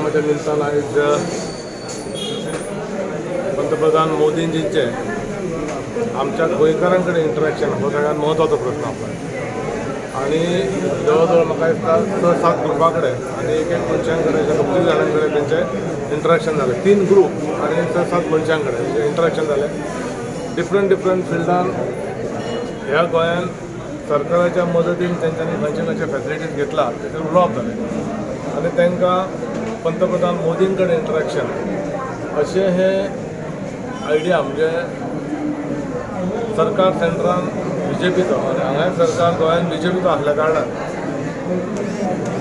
कार्यक्रमाच्या निमतान आयज पंतप्रधान मोदींजींचे आमच्या गोंयकारां कडेन इंटरॅक्शन हो सगळ्यात महत्वाचो प्रश्न आपला आणि जवळ म्हाका दिसता 6-7 ग्रुपां कडेन आणि एक मनशां कडेन 32 जाणां कडेन तेंचे इंटरॅक्शन जालें 3 ग्रुप आणि 6-7 मनशां कडेन इंटरॅक्शन जालें डिफरंट फिल्डान ह्या गोंयान सरकाराच्या मदतीन तेंच्यांनी खंयचे खंयचे फॅसिलिटीज घेतला तेचेर उलोवप जालें आनी तांकां पंतप्रधान मोदीं कडेन इंटरॅक्शन अशें हे आयडिया म्हणजे सरकार सेंट्रान बीजेपीचो आनी हांगा सरकार गोंयान बीजेपीचो आसल्या कारणान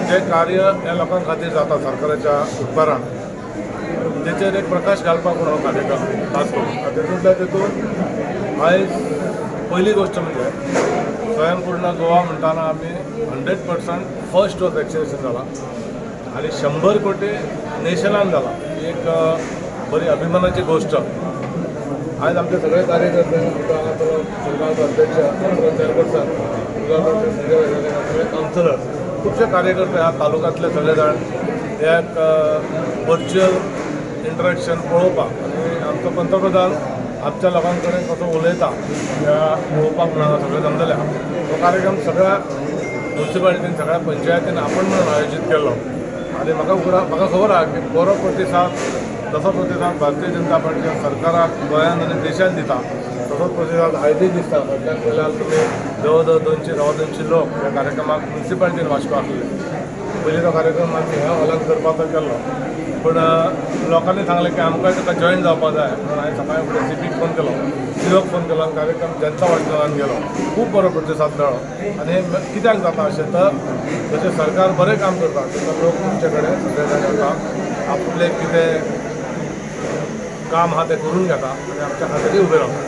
जे कार्य ह्या लोकां खातीर जाता सरकाराच्या उपकारान तेचेर एक प्रकाश घालपाक म्हणून हो कार्यक्रम खास करून तेतूंतल्या तेतून आयज पयली गोश्ट म्हणजे स्वयंपूर्ण गोवा म्हणटाना आमी 100% फर्स्ट डोस वॅक्सिनेशन जाला आनी 100 कोटी नेशनान जाला ही एक बरी अभिमानाची गोश्ट आज आमचे सगळे कार्यकर्ते आमचो अध्यक्ष चेअरपर्सन सगळे कावन्सिलर खुबशे कार्यकर्ते ह्या तालुक्यांतले सगळे जाण एक वर्च्युअल इंटरॅक्शन पळोवपाक आनी आमचो पंतप्रधान आमच्या लोकां कडेन कसो उलयता त्या पळोवपाक म्हणून हांगा सगळे जमलेले आहा तो कार्यक्रम सगळ्या म्युन्सिपालिटीन सगळ्या पंचायतीन आपण म्हणून आयोजीत केल्लो आनी म्हाका खबर आहा की बरो प्रतिसाद जसो प्रतिसाद भारतीय जनता पार्टीच्या सरकाराक गोंयान आनी देशान दिता तसोच प्रतिसाद आयजूय दिसता फाटल्यान पळयल्यार तुमी जवळ जवळ 200-250 लोक ह्या कार्यक्रमाक म्युन्सिपालिटीन वाचपाक आसले पयलीं तो कार्यक्रम आमी ह्या हॉलांत करपाचो केल्लो पूण लोकांनी सांगलें की आमकांय ताका जॉयन जावपाक जाय म्हणून हांवें सकाळीं फुडें सीपीक फोन केलो सीओक फोन केलो आनी कार्यक्रम जनता वाचनान गेलो खूब बरो प्रतिसाद मेळ्ळो आनी हे कित्याक जाता अशें तर जशें सरकार बरें काम करता तसो लोक तुमचे कडेन सगळे जाण येता आपलें कितें काम आहा तें करून घेता आनी आमच्या खातीर उबे रावता